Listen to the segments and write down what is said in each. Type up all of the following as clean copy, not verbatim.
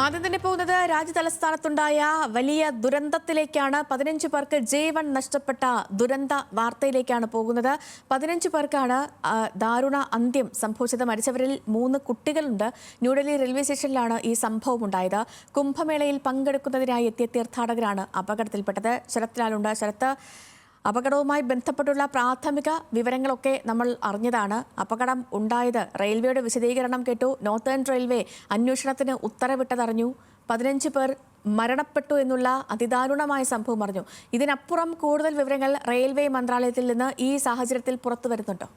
ആദ്യം തന്നെ പോകുന്നത് രാജ്യതലസ്ഥാനത്തുണ്ടായ വലിയ ദുരന്തത്തിലേക്കാണ്. 15 പേർക്ക് J1 നഷ്ടപ്പെട്ട ദുരന്ത വാർത്തയിലേക്കാണ് പോകുന്നത്. 15 പേർക്കാണ് ദാരുണ അന്ത്യം സംഭവിച്ചത്. മരിച്ചവരിൽ 3 കുട്ടികളുണ്ട്. ന്യൂഡൽഹി റെയിൽവേ സ്റ്റേഷനിലാണ് ഈ സംഭവം ഉണ്ടായത്. കുംഭമേളയിൽ പങ്കെടുക്കുന്നതിനായി എത്തിയ തീർത്ഥാടകരാണ് അപകടത്തിൽപ്പെട്ടത്. ശരത് ലാലുണ്ട്. ശരത്ത്, അപകടവുമായി ബന്ധപ്പെട്ടുള്ള പ്രാഥമിക വിവരങ്ങളൊക്കെ നമ്മൾ അറിഞ്ഞതാണ്. അപകടം ഉണ്ടായത് റെയിൽവേയുടെ വിശദീകരണം കേട്ടു. നോർത്തേൺ റെയിൽവേ അന്വേഷണത്തിന് ഉത്തരവിട്ടതറിഞ്ഞു. 15 പേർ മരണപ്പെട്ടു എന്നുള്ള അതിദാരുണമായ സംഭവം അറിഞ്ഞു. ഇതിനപ്പുറം കൂടുതൽ വിവരങ്ങൾ റെയിൽവേ മന്ത്രാലയത്തിൽ നിന്ന് ഈ സാഹചര്യത്തിൽ പുറത്തു വരുന്നുണ്ടോ?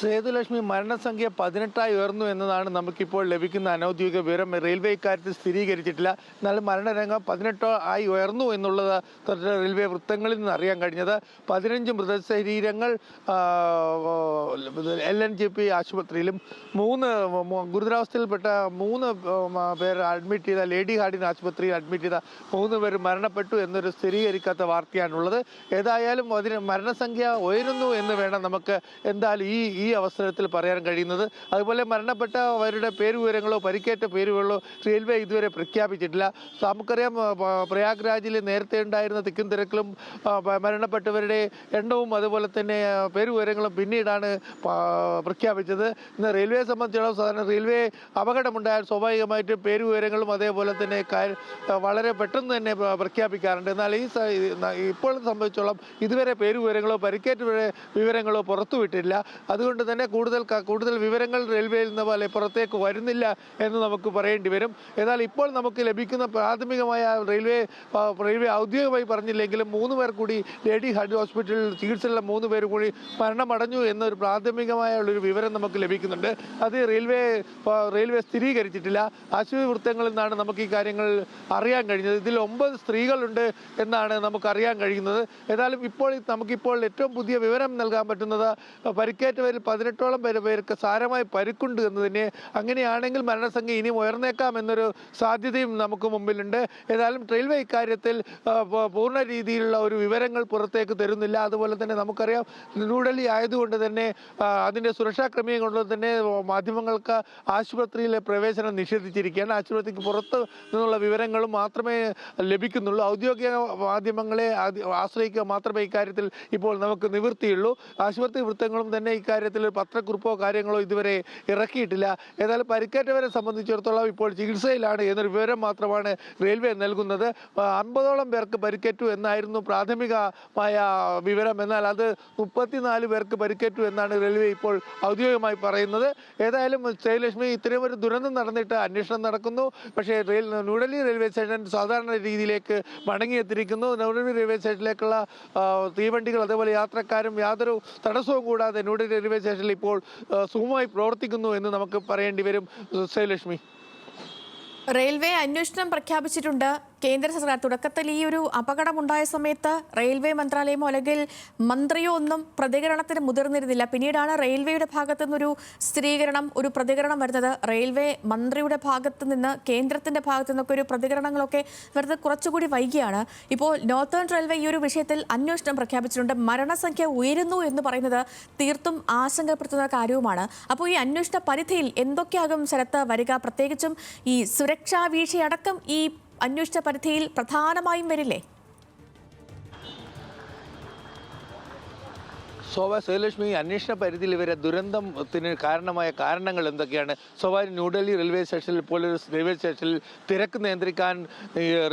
സേതുലക്ഷ്മി, മരണസംഖ്യ 18 ഉയർന്നു എന്നതാണ് നമുക്കിപ്പോൾ ലഭിക്കുന്ന അനൌദ്യോഗിക വിവരം. റെയിൽവേ ഇക്കാര്യത്തിൽ സ്ഥിരീകരിച്ചിട്ടില്ല. എന്നാൽ മരണരംഗം 18 ആയി ഉയർന്നു എന്നുള്ളത് റെയിൽവേ വൃത്തങ്ങളിൽ നിന്ന് അറിയാൻ കഴിഞ്ഞത്. 15 മൃതശരീരങ്ങൾ LNGP ആശുപത്രിയിലും 3 ഗുരുതരാവസ്ഥയിൽപ്പെട്ട 3 പേർ അഡ്മിറ്റ് ചെയ്ത ലേഡി ഹാർഡിൻ ആശുപത്രിയിൽ അഡ്മിറ്റ് ചെയ്ത 3 പേർ മരണപ്പെട്ടു എന്നൊരു സ്ഥിരീകരിക്കാത്ത വാർത്തയാണുള്ളത്. ഏതായാലും മരണസംഖ്യ ഉയരുന്നു എന്ന് വേണം നമുക്ക് എന്തായാലും ഈ അവസരത്തിൽ പറയാൻ കഴിയുന്നത്. അതുപോലെ മരണപ്പെട്ടവരുടെ പേരുവിവരങ്ങളോ പരിക്കേറ്റ പേരുകളോ റെയിൽവേ ഇതുവരെ പ്രഖ്യാപിച്ചിട്ടില്ല. നമുക്കറിയാം, പ്രയാഗ്രാജിൽ നേരത്തെ ഉണ്ടായിരുന്ന തിക്കും തിരക്കിലും മരണപ്പെട്ടവരുടെ എണ്ണവും അതുപോലെ തന്നെ പേരുവിവരങ്ങളും പിന്നീടാണ് പ്രഖ്യാപിച്ചത്. ഇന്ന് റെയിൽവേയെ സംബന്ധിച്ചിടത്തോളം സാധാരണ റെയിൽവേ അപകടമുണ്ടായാൽ സ്വാഭാവികമായിട്ട് പേരുവിവരങ്ങളും അതേപോലെ തന്നെ വളരെ പെട്ടെന്ന് തന്നെ പ്രഖ്യാപിക്കാറുണ്ട്. എന്നാൽ ഇപ്പോൾ സംബന്ധിച്ചോളം ഇതുവരെ പേരുവിവരങ്ങളോ പരിക്കേറ്റവരുടെ വിവരങ്ങളോ പുറത്തുവിട്ടില്ല. അതുകൊണ്ട് തന്നെ കൂടുതൽ വിവരങ്ങൾ റെയിൽവേയിൽ നിന്ന് പോലെ പുറത്തേക്ക് വരുന്നില്ല എന്ന് നമുക്ക് പറയേണ്ടി വരും. എന്നാൽ ഇപ്പോൾ നമുക്ക് ലഭിക്കുന്ന പ്രാഥമികമായ റെയിൽവേ ഔദ്യോഗികമായി പറഞ്ഞില്ലെങ്കിലും 3 പേർ കൂടി ലേഡി ഹാർഡ് ഹോസ്പിറ്റലിൽ ചികിത്സയുള്ള 3 പേർ കൂടി മരണമടഞ്ഞു എന്നൊരു പ്രാഥമികമായ ഉള്ളൊരു വിവരം നമുക്ക് ലഭിക്കുന്നുണ്ട്. അത് റെയിൽവേ സ്ഥിരീകരിച്ചിട്ടില്ല. ആശുപത്രി വൃത്തങ്ങളിൽ നിന്നാണ് നമുക്ക് ഈ കാര്യങ്ങൾ അറിയാൻ കഴിഞ്ഞത്. ഇതിൽ 9 സ്ത്രീകളുണ്ട് എന്നാണ് നമുക്കറിയാൻ കഴിയുന്നത്. ഏതായാലും നമുക്കിപ്പോൾ ഏറ്റവും പുതിയ വിവരം നൽകാൻ പറ്റുന്നത് പരിക്കേറ്റവരിൽ 18ഓളം പേർക്ക് സാരമായി പരിക്കുണ്ട് എന്ന് തന്നെ. അങ്ങനെയാണെങ്കിൽ മരണസംഖ്യ ഇനിയും ഉയർന്നേക്കാം എന്നൊരു സാധ്യതയും നമുക്ക് മുമ്പിലുണ്ട്. ഏതായാലും റെയിൽവേ ഇക്കാര്യത്തിൽ പൂർണ്ണ രീതിയിലുള്ള ഒരു വിവരങ്ങൾ പുറത്തേക്ക് തരുന്നില്ല. അതുപോലെ തന്നെ നമുക്കറിയാം, ന്യൂഡൽഹി ആയതുകൊണ്ട് തന്നെ അതിൻ്റെ സുരക്ഷാ ക്രമീകരണം കൊണ്ട് തന്നെ മാധ്യമങ്ങൾക്ക് ആശുപത്രിയിലെ പ്രവേശനം നിഷേധിച്ചിരിക്കുകയാണ്. ആശുപത്രിക്ക് പുറത്ത് നിന്നുള്ള വിവരങ്ങളും മാത്രമേ ലഭിക്കുന്നുള്ളൂ. ഔദ്യോഗിക മാധ്യമങ്ങളെ ആശ്രയിക്കുക മാത്രമേ ഇക്കാര്യത്തിൽ ഇപ്പോൾ നമുക്ക് നിവൃത്തിയുള്ളൂ. ആശുപത്രി വൃത്തങ്ങളും തന്നെ ഇക്കാര്യത്തിൽ പത്രക്കുറിപ്പോ കാര്യങ്ങളോ ഇതുവരെ ഇറക്കിയിട്ടില്ല. ഏതായാലും പരിക്കേറ്റവരെ സംബന്ധിച്ചിടത്തോളം ഇപ്പോൾ ചികിത്സയിലാണ് എന്നൊരു വിവരം മാത്രമാണ് റെയിൽവേ നൽകുന്നത്. 50ഓളം പേർക്ക് പരിക്കേറ്റു എന്നായിരുന്നു പ്രാഥമികമായ വിവരം. എന്നാൽ അത് 34 പേർക്ക് പരിക്കേറ്റു എന്നാണ് റെയിൽവേ ഇപ്പോൾ ഔദ്യോഗികമായി പറയുന്നത്. ഏതായാലും ജയലക്ഷ്മി, ഇത്രയും ഒരു ദുരന്തം നടന്നിട്ട് അന്വേഷണം നടക്കുന്നു. പക്ഷേ ന്യൂഡൽഹി റെയിൽവേ സ്റ്റേഷൻ സാധാരണ രീതിയിലേക്ക് മടങ്ങിയെത്തിയിരിക്കുന്നു. ന്യൂഡൽഹി റെയിൽവേ സ്റ്റേഷനിലേക്കുള്ള തീവണ്ടികൾ അതേപോലെ യാത്രക്കാരും യാതൊരു തടസ്സവും കൂടാതെ ന്യൂഡൽഹി റെയിൽവേ സ്റ്റേഷനിൽ ഇപ്പോൾ സുഗമമായി പ്രവർത്തിക്കുന്നു എന്ന് നമുക്ക് പറയേണ്ടി വരും. ശ്രീലക്ഷ്മി, റെയിൽവേ അന്വേഷണം പ്രഖ്യാപിച്ചിട്ടുണ്ട്. കേന്ദ്ര സർക്കാർ തുടക്കത്തിൽ ഈ ഒരു അപകടമുണ്ടായ സമയത്ത് റെയിൽവേ മന്ത്രാലയമോ അല്ലെങ്കിൽ മന്ത്രിയോ ഒന്നും പ്രതികരണത്തിന് മുതിർന്നിരുന്നില്ല. പിന്നീടാണ് റെയിൽവേയുടെ ഭാഗത്തു നിന്നൊരു സ്ഥിരീകരണം, ഒരു പ്രതികരണം വരുന്നത്. റെയിൽവേ മന്ത്രിയുടെ ഭാഗത്തു നിന്ന് കേന്ദ്രത്തിന്റെ ഭാഗത്തു നിന്നൊക്കെ ഒരു പ്രതികരണങ്ങളൊക്കെ വരുന്നത് കുറച്ചുകൂടി വൈകിയാണ്. ഇപ്പോൾ നോർത്തേൺ റെയിൽവേ ഈ ഒരു വിഷയത്തിൽ അന്വേഷണം പ്രഖ്യാപിച്ചിട്ടുണ്ട്. മരണസംഖ്യ ഉയരുന്നു എന്ന് പറയുന്നത് തീർത്തും ആശങ്കപ്പെടുത്തുന്ന കാര്യവുമാണ്. അപ്പോൾ ഈ അന്വേഷണ പരിധിയിൽ എന്തൊക്കെയാകും ശരത്ത് വരിക? പ്രത്യേകിച്ചും ഈ സുരക്ഷാ വീഴ്ചയടക്കം ഈ അന്വേഷണ പരിധിയിൽ പ്രധാനമായും വരില്ലേ? ശ്രീലക്ഷ്മി, അന്വേഷണ പരിധിയിൽ ഇവരെ ദുരന്തത്തിന് കാരണമായ കാരണങ്ങൾ എന്തൊക്കെയാണ്? സ്വാഭാവികം ന്യൂഡൽഹി റെയിൽവേ സ്റ്റേഷനിൽ ഇപ്പോൾ റെയിൽവേ സ്റ്റേഷനിൽ തിരക്ക് നിയന്ത്രിക്കാൻ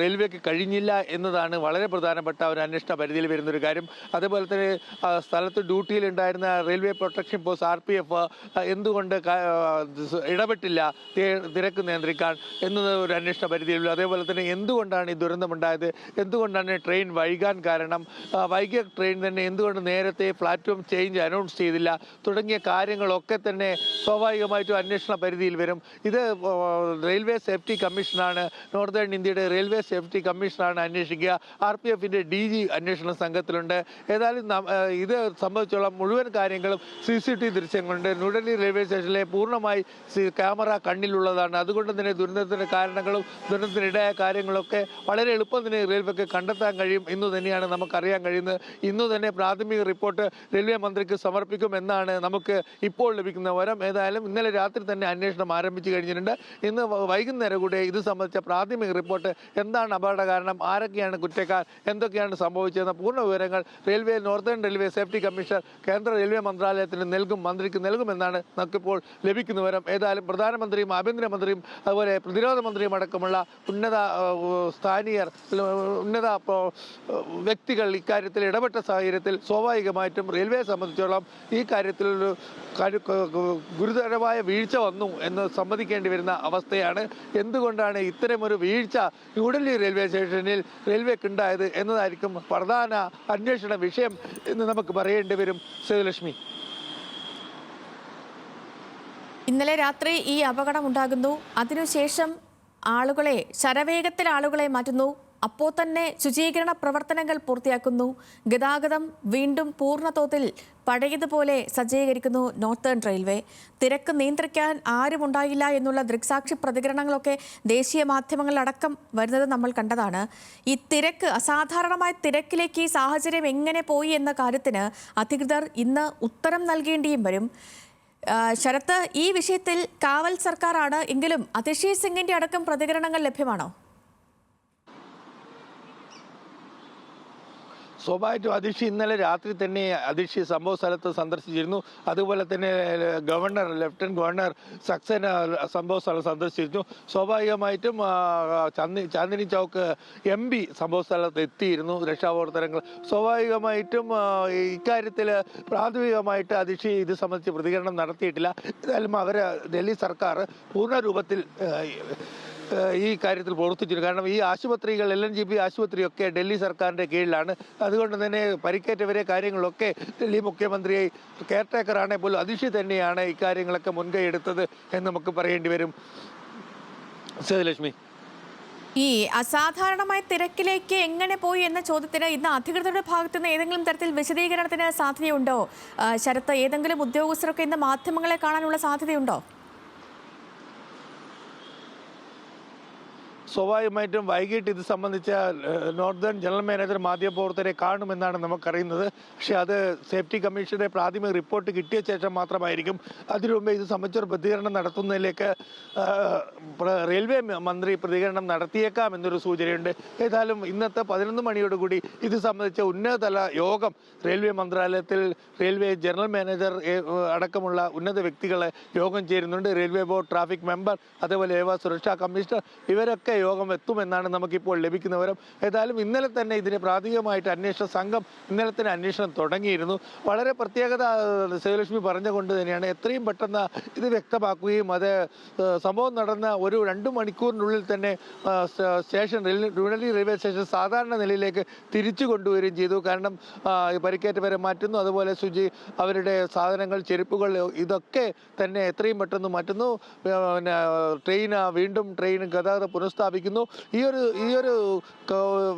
റെയിൽവേക്ക് കഴിഞ്ഞില്ല എന്നതാണ് വളരെ പ്രധാനപ്പെട്ട ഒരു അന്വേഷണ പരിധിയിൽ വരുന്നൊരു കാര്യം. അതേപോലെ തന്നെ സ്ഥലത്ത് ഡ്യൂട്ടിയിലുണ്ടായിരുന്ന റെയിൽവേ പ്രൊട്ടക്ഷൻ ഫോഴ്സ് RPF എന്തുകൊണ്ട് ഇടപെട്ടില്ല തിരക്ക് നിയന്ത്രിക്കാൻ എന്നത് ഒരു അന്വേഷണ പരിധിയിലുള്ളൂ. അതേപോലെ തന്നെ എന്തുകൊണ്ടാണ് ഈ ദുരന്തമുണ്ടായത്, എന്തുകൊണ്ടാണ് ട്രെയിൻ വൈകാൻ കാരണം, വൈകിയ ട്രെയിൻ തന്നെ എന്തുകൊണ്ട് നേരത്തെ പ്ലാറ്റ്ഫോം ചേഞ്ച് അനൗൺസ് ചെയ്തില്ല തുടങ്ങിയ കാര്യങ്ങളൊക്കെ തന്നെ സ്വാഭാവികമായിട്ടും അന്വേഷണ പരിധിയിൽ വരും. ഇത് റെയിൽവേ സേഫ്റ്റി കമ്മീഷനാണ്, നോർത്തേൺ ഇന്ത്യയുടെ റെയിൽവേ സേഫ്റ്റി കമ്മീഷനാണ് അന്വേഷിക്കുക. RPFന്റെ DG അന്വേഷണ സംഘത്തിലുണ്ട്. ഏതായാലും ഇത് സംബന്ധിച്ചുള്ള മുഴുവൻ കാര്യങ്ങളും CCTV ദൃശ്യങ്ങളുണ്ട്. ന്യൂഡൽഹി റെയിൽവേ സ്റ്റേഷനിലെ പൂർണ്ണമായി ക്യാമറ കണ്ണിലുള്ളതാണ്. അതുകൊണ്ട് തന്നെ ദുരന്തത്തിന്റെ കാരണങ്ങളും ദുരന്തത്തിനിടയായ കാര്യങ്ങളൊക്കെ വളരെ എളുപ്പം തന്നെ റെയിൽവേക്ക് കണ്ടെത്താൻ കഴിയും എന്ന് തന്നെയാണ് നമുക്കറിയാൻ കഴിയുന്നത്. ഇന്നു തന്നെ പ്രാഥമിക റിപ്പോർട്ട് റെയിൽവേ മന്ത്രിക്ക് സമർപ്പിക്കും എന്നാണ് നമുക്ക് ഇപ്പോൾ ലഭിക്കുന്ന വിവരം. ഏതായാലും ഇന്നലെ രാത്രി തന്നെ അന്വേഷണം ആരംഭിച്ചു കഴിഞ്ഞിട്ടുണ്ട്. ഇന്ന് വൈകുന്നേരം കൂടെ ഇത് സംബന്ധിച്ച പ്രാഥമിക റിപ്പോർട്ട്, എന്താണ് അപകട കാരണം, ആരൊക്കെയാണ് കുറ്റക്കാർ, എന്തൊക്കെയാണ് സംഭവിച്ചതെന്ന പൂർണ്ണ വിവരങ്ങൾ നോർത്തേൺ റെയിൽവേ സേഫ്റ്റി കമ്മീഷണർ കേന്ദ്ര റെയിൽവേ മന്ത്രാലയത്തിന് മന്ത്രിക്ക് നൽകുമെന്നാണ് നമുക്കിപ്പോൾ ലഭിക്കുന്ന വിവരം. ഏതായാലും പ്രധാനമന്ത്രിയും ആഭ്യന്തരമന്ത്രിയും അതുപോലെ പ്രതിരോധ മന്ത്രിയും അടക്കമുള്ള ഉന്നത വ്യക്തികൾ ഇക്കാര്യത്തിൽ ഇടപെട്ട സാഹചര്യത്തിൽ സ്വാഭാവികമായിട്ടും റെയിൽവേയെ സംബന്ധിച്ചോളം ഈ കാര്യത്തിൽ ഒരു ഗുരുതരമായ വീഴ്ച വന്നു എന്ന് സമ്മതിക്കേണ്ടി വരുന്ന അവസ്ഥയാണ്. എന്തുകൊണ്ടാണ് ഇത്തരമൊരു വീഴ്ച ന്യൂഡൽഹി റെയിൽവേ സ്റ്റേഷനിൽ റെയിൽവേക്കുണ്ടായത് എന്നതായിരിക്കും പ്രധാന അന്വേഷണ വിഷയം എന്ന് നമുക്ക് പറയേണ്ടി വരും. സേതുലക്ഷ്മി, ഇന്നലെ രാത്രി ഈ അപകടം ഉണ്ടാകുന്നു. അതിനുശേഷം ശരവേഗത്തിൽ ആളുകളെ മാറ്റുന്നു. അപ്പോൾ തന്നെ ശുചീകരണ പ്രവർത്തനങ്ങൾ പൂർത്തിയാക്കുന്നു. ഗതാഗതം വീണ്ടും പൂർണ്ണതോതിൽ പഴയതുപോലെ സജ്ജീകരിക്കുന്നു നോർത്തേൺ റെയിൽവേ. തിരക്ക് നിയന്ത്രിക്കാൻ ആരുമുണ്ടായില്ല എന്നുള്ള ദൃക്സാക്ഷി പ്രതികരണങ്ങളൊക്കെ ദേശീയ മാധ്യമങ്ങളിലടക്കം വരുന്നത് നമ്മൾ കണ്ടതാണ്. ഈ അസാധാരണമായ തിരക്കിലേക്ക് ഈ സാഹചര്യം എങ്ങനെ പോയി എന്ന കാര്യത്തിന് അധികൃതർ ഇന്ന് ഉത്തരം നൽകേണ്ടിയും വരും. ശരത്ത്, ഈ വിഷയത്തിൽ കാവൽ സർക്കാരാണ് എങ്കിലും അതിഷി സിംഗിന്റെ അടക്കം പ്രതികരണങ്ങൾ ലഭ്യമാണോ? സ്വാഭാവികമായിട്ടും അതിഷി ഇന്നലെ രാത്രി തന്നെ സംഭവ സ്ഥലത്ത് സന്ദർശിച്ചിരുന്നു. അതുപോലെ തന്നെ ലഫ്റ്റനന്റ് ഗവർണർ സക്സേന സംഭവ സ്ഥലം സന്ദർശിച്ചിരുന്നു. സ്വാഭാവികമായിട്ടും ചാന്ദിനി ചൗക്ക് MP സംഭവ സ്ഥലത്ത് എത്തിയിരുന്നു. രക്ഷാപ്രവർത്തനങ്ങൾ സ്വാഭാവികമായിട്ടും ഇക്കാര്യത്തിൽ പ്രാഥമികമായിട്ട് അതിഷി ഇത് സംബന്ധിച്ച് പ്രതികരണം നടത്തിയിട്ടില്ല. ഏതായാലും ഡൽഹി സർക്കാർ പൂർണ്ണ രൂപത്തിൽ ഈ കാര്യത്തിൽ പ്രവർത്തിച്ചിരുന്നു. കാരണം ഈ ആശുപത്രികൾ LNGP ആശുപത്രിയൊക്കെ ഡൽഹി സർക്കാരിൻ്റെ കീഴിലാണ്. അതുകൊണ്ട് തന്നെ പരിക്കേറ്റവരെ കാര്യങ്ങളൊക്കെ ഡൽഹി മുഖ്യമന്ത്രിയെ കെയർടേക്കറാണെങ്കിൽ പോലും അതിഷി തന്നെയാണ് ഇക്കാര്യങ്ങളൊക്കെ മുൻകൈ എടുത്തത് എന്ന് നമുക്ക് പറയേണ്ടി വരും. സേതുലക്ഷ്മി, ഈ അസാധാരണമായ തിരക്കിലേക്ക് എങ്ങനെ പോയി എന്ന ചോദ്യത്തിന് ഇന്ന് അധികൃതരുടെ ഭാഗത്തു നിന്ന് ഏതെങ്കിലും തരത്തിൽ വിശദീകരണത്തിന് സാധ്യതയുണ്ടോ? ശരത്ത്, ഏതെങ്കിലും ഉദ്യോഗസ്ഥരൊക്കെ ഇന്ന് മാധ്യമങ്ങളെ കാണാനുള്ള സാധ്യതയുണ്ടോ? സ്വാഭാവികമായിട്ടും വൈകിട്ട് ഇത് സംബന്ധിച്ച നോർത്തേൺ ജനറൽ മാനേജർ മാധ്യമപ്രവർത്തകരെ കാണുമെന്നാണ് നമുക്കറിയുന്നത്. പക്ഷേ അത് സേഫ്റ്റി കമ്മീഷന്റെ പ്രാഥമിക റിപ്പോർട്ട് കിട്ടിയ ശേഷം മാത്രമായിരിക്കും. അതിനു മുമ്പേ ഇത് സംബന്ധിച്ചൊരു പ്രതികരണം നടത്തുന്നതിലേക്ക് റെയിൽവേ മന്ത്രി പ്രതികരണം നടത്തിയേക്കാം എന്നൊരു സൂചനയുണ്ട്. ഏതായാലും ഇന്നത്തെ 11 മണിയോടുകൂടി ഇത് സംബന്ധിച്ച ഉന്നതതല യോഗം റെയിൽവേ മന്ത്രാലയത്തിൽ റെയിൽവേ ജനറൽ മാനേജർ അടക്കമുള്ള ഉന്നത വ്യക്തികളെ യോഗം ചേരുന്നുണ്ട്. റെയിൽവേ ബോർഡ് ട്രാഫിക് മെമ്പർ, അതേപോലെ സുരക്ഷാ കമ്മീഷണർ, ഇവരൊക്കെ യോഗം എത്തുമെന്നാണ് നമുക്കിപ്പോൾ ലഭിക്കുന്ന വിവരം. ഏതായാലും ഇന്നലെ തന്നെ ഇതിന് പ്രാഥമികമായിട്ട് അന്വേഷണ സംഘം ഇന്നലെ തന്നെ അന്വേഷണം തുടങ്ങിയിരുന്നു. വളരെ പ്രത്യേകത സേതുലക്ഷ്മി പറഞ്ഞുകൊണ്ട് തന്നെയാണ് എത്രയും പെട്ടെന്ന് ഇത് വ്യക്തമാക്കുകയും അത് സംഭവം നടന്ന ഒരു 2 മണിക്കൂറിനുള്ളിൽ തന്നെ ന്യൂഡൽഹി റെയിൽവേ സ്റ്റേഷൻ സാധാരണ നിലയിലേക്ക് തിരിച്ചു കൊണ്ടുവരികയും ചെയ്തു. കാരണം പരിക്കേറ്റവരെ മാറ്റുന്നു, അതുപോലെ അവരുടെ സാധനങ്ങൾ, ചെരുപ്പുകൾ, ഇതൊക്കെ തന്നെ എത്രയും പെട്ടെന്ന് മാറ്റുന്നു. വീണ്ടും ട്രെയിൻ ഗതാഗതം പുനഃസ്ഥാപിക്കുന്നു. ഈ ഒരു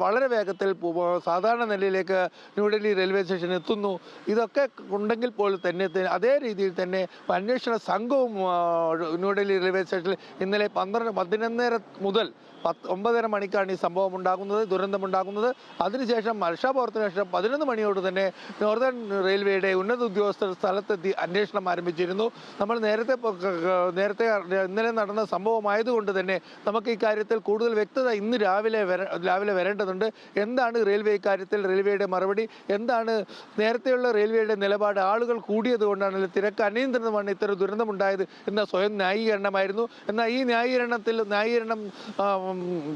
വളരെ വേഗത്തിൽ സാധാരണ നിലയിലേക്ക് ന്യൂഡൽഹി റെയിൽവേ സ്റ്റേഷൻ എത്തുന്നു. ഇതൊക്കെ ഉണ്ടെങ്കിൽ പോലും തന്നെ അതേ രീതിയിൽ തന്നെ അന്വേഷണ സംഘവും ന്യൂഡൽഹി റെയിൽവേ സ്റ്റേഷനിൽ ഇന്നലെ 11:30 മുതൽ 9:30 മണിക്കാണ് ഈ സംഭവം ഉണ്ടാകുന്നത്, ദുരന്തമുണ്ടാകുന്നത്. അതിനുശേഷം രക്ഷാപ്രവർത്തന ശേഷം 11 മണിയോട് തന്നെ നോർത്തേൺ റെയിൽവേയുടെ ഉന്നത ഉദ്യോഗസ്ഥർ സ്ഥലത്തെത്തി അന്വേഷണം ആരംഭിച്ചിരുന്നു. നമ്മൾ നേരത്തെ ഇന്നലെ നടന്ന സംഭവമായതുകൊണ്ട് തന്നെ നമുക്ക് ഇക്കാര്യത്തിൽ കൂടുതൽ വ്യക്തത ഇന്ന് രാവിലെ വരേണ്ടതുണ്ട്. എന്താണ് റെയിൽവേ ഇക്കാര്യത്തിൽ റെയിൽവേയുടെ മറുപടി, എന്താണ് നേരത്തെയുള്ള റെയിൽവേയുടെ നിലപാട്? ആളുകൾ കൂടിയത് കൊണ്ടാണ്, തിരക്ക് അനിയന്ത്രിതമാണ് ഇത്തരം ദുരന്തമുണ്ടായത് എന്ന സ്വയം ന്യായീകരണമായിരുന്നു. എന്നാൽ ഈ ന്യായീകരണം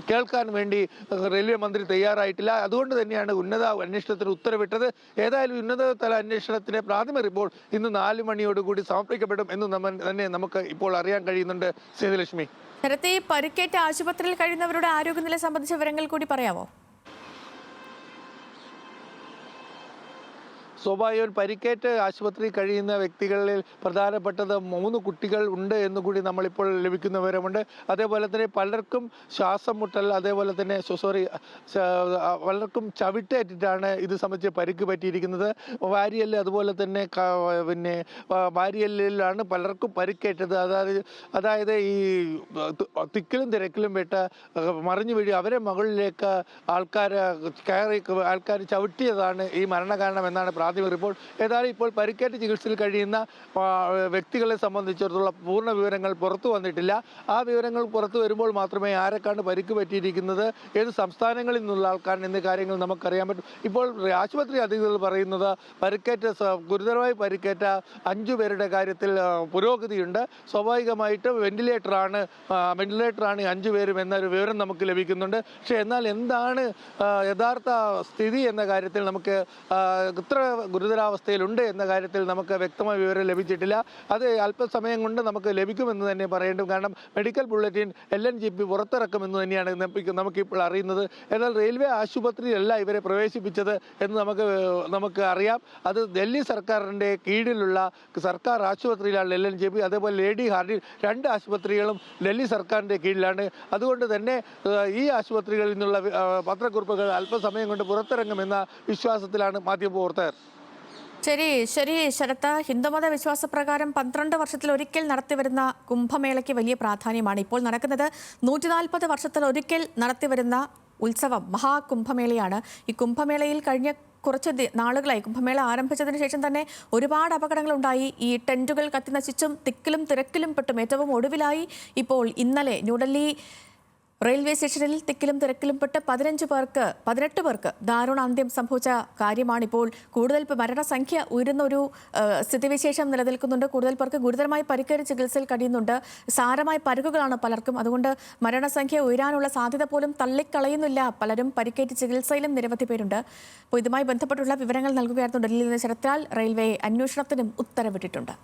കേൾക്കാൻ വേണ്ടി റെയിൽവേ മന്ത്രി തയ്യാറായിട്ടില്ല. അതുകൊണ്ട് തന്നെയാണ് ഉന്നത അന്വേഷണത്തിന് ഉത്തരവിട്ടത്. ഏതായാലും ഉന്നതതല അന്വേഷണത്തിന്റെ പ്രാഥമിക റിപ്പോർട്ട് ഇന്ന് 4 മണിയോടുകൂടി സമർപ്പിക്കപ്പെടും എന്ന് തന്നെ നമുക്ക് ഇപ്പോൾ അറിയാൻ കഴിയുന്നുണ്ട്. സേതുലക്ഷ്മി, നേരത്തെ പരിക്കേറ്റ ആശുപത്രിയിൽ കഴിയുന്നവരുടെ ആരോഗ്യനില സംബന്ധിച്ച വിവരങ്ങൾ കൂടി പറയാമോ? സ്വാഭാവികം പരിക്കേറ്റ് ആശുപത്രിയിൽ കഴിയുന്ന വ്യക്തികളിൽ പ്രധാനപ്പെട്ടത് 3 കുട്ടികൾ ഉണ്ട് എന്നുകൂടി നമ്മളിപ്പോൾ ലഭിക്കുന്ന വിവരമുണ്ട്. അതേപോലെ തന്നെ പലർക്കും ശ്വാസം മുട്ടൽ, അതേപോലെ തന്നെ പലർക്കും ചവിട്ടേറ്റിട്ടാണ് ഇത് സംബന്ധിച്ച് പരിക്ക് പറ്റിയിരിക്കുന്നത്. വാരിയല്, അതുപോലെ തന്നെ വാരിയല്ലിലാണ് പലർക്കും പരിക്കേറ്റത്. അതായത് ഈ തിക്കിലും തിരക്കിലും പെട്ട മറിഞ്ഞു വീഴി അവരെ മുകളിലേക്ക് ആൾക്കാർ ചവിട്ടിയതാണ് ഈ മരണകാരണം എന്നാണ് മാധ്യമ റിപ്പോർട്ട്. ഏതായാലും ഇപ്പോൾ പരിക്കേറ്റ് ചികിത്സയിൽ കഴിയുന്ന വ്യക്തികളെ സംബന്ധിച്ചിടത്തോളം പൂർണ്ണ വിവരങ്ങൾ പുറത്തു വന്നിട്ടില്ല. ആ വിവരങ്ങൾ പുറത്തു വരുമ്പോൾ മാത്രമേ ആരൊക്കെയാണ് പരിക്ക് പറ്റിയിരിക്കുന്നത്, ഏത് സംസ്ഥാനങ്ങളിൽ നിന്നുള്ള ആൾക്കാരാണ് എന്നീ കാര്യങ്ങൾ നമുക്കറിയാൻ പറ്റും. ഇപ്പോൾ ആശുപത്രി അധികൃതർ പറയുന്നത് ഗുരുതരമായി പരിക്കേറ്റ 5 പേരുടെ കാര്യത്തിൽ പുരോഗതിയുണ്ട്. സ്വാഭാവികമായിട്ട് വെന്റിലേറ്ററാണ് 5 പേരും എന്നൊരു വിവരം നമുക്ക് ലഭിക്കുന്നുണ്ട്. പക്ഷേ എന്നാൽ എന്താണ് യഥാർത്ഥ സ്ഥിതി എന്ന കാര്യത്തിൽ നമുക്ക് ഇത്ര ഗുരുതരാവസ്ഥയിലുണ്ട് എന്ന കാര്യത്തിൽ നമുക്ക് വ്യക്തമായ വിവരം ലഭിച്ചിട്ടില്ല. അത് അല്പസമയം കൊണ്ട് നമുക്ക് ലഭിക്കുമെന്ന് തന്നെ പറയേണ്ടത്. കാരണം മെഡിക്കൽ ബുള്ളറ്റിൻ LNGP പുറത്തിറക്കുമെന്ന് തന്നെയാണ് നമുക്കിപ്പോൾ അറിയുന്നത്. എന്നാൽ റെയിൽവേ ആശുപത്രിയിലല്ല ഇവരെ പ്രവേശിപ്പിച്ചത് എന്ന് നമുക്ക് അറിയാം. അത് ഡൽഹി സർക്കാരിൻ്റെ കീഴിലുള്ള സർക്കാർ ആശുപത്രിയിലാണ് LNGP. അതേപോലെ ലേഡി ഹാർഡിൻ 2 ആശുപത്രികളും ഡൽഹി സർക്കാരിൻ്റെ കീഴിലാണ്. അതുകൊണ്ട് തന്നെ ഈ ആശുപത്രികളിൽ നിന്നുള്ള പത്രക്കുറിപ്പുകൾ അല്പസമയം കൊണ്ട് പുറത്തിറങ്ങുമെന്ന വിശ്വാസത്തിലാണ് മാധ്യമപ്രവർത്തകർ. ശരി ശരത്ത്, ഹിന്ദുമത വിശ്വാസപ്രകാരം 12 വർഷത്തിൽ ഒരിക്കൽ നടത്തിവരുന്ന കുംഭമേളയ്ക്ക് വലിയ പ്രാധാന്യമാണ്. ഇപ്പോൾ നടക്കുന്നത് 140 വർഷത്തിൽ ഒരിക്കൽ നടത്തിവരുന്ന ഉത്സവം മഹാകുംഭമേളയാണ്. ഈ കുംഭമേളയിൽ കഴിഞ്ഞ കുറച്ച് നാളുകളായി, കുംഭമേള ആരംഭിച്ചതിന് ശേഷം തന്നെ ഒരുപാട് അപകടങ്ങളുണ്ടായി. ഈ ടെന്റുകൾ കത്തിനശിച്ചും തിക്കിലും തിരക്കിലും പെട്ടും ഏറ്റവും ഒടുവിലായി ഇപ്പോൾ ഇന്നലെ ന്യൂഡൽഹി റെയിൽവേ സ്റ്റേഷനിൽ തിക്കിലും തിരക്കിലും പെട്ട് 18 പേർക്ക് ദാരുണാന്ത്യം സംഭവിച്ച കാര്യമാണിപ്പോൾ. കൂടുതൽ മരണസംഖ്യ ഉയരുന്ന ഒരു സ്ഥിതിവിശേഷം നിലനിൽക്കുന്നുണ്ട്. കൂടുതൽ പേർക്ക് ഗുരുതരമായി പരിക്കേറ്റ് ചികിത്സയിൽ കഴിയുന്നുണ്ട്. സാരമായ പരുക്കുകളാണ് പലർക്കും. അതുകൊണ്ട് മരണസംഖ്യ ഉയരാനുള്ള സാധ്യത പോലും തള്ളിക്കളയുന്നില്ല. പലരും പരിക്കേറ്റ് ചികിത്സയിലും നിരവധി പേരുണ്ട്. അപ്പോൾ ഇതുമായി ബന്ധപ്പെട്ടുള്ള വിവരങ്ങൾ നൽകുകയായിരുന്നു ഡൽഹിയിൽ നിന്ന് ശരത്ലാൽ. റെയിൽവേ അന്വേഷണത്തിനും ഉത്തരവിട്ടിട്ടുണ്ട്.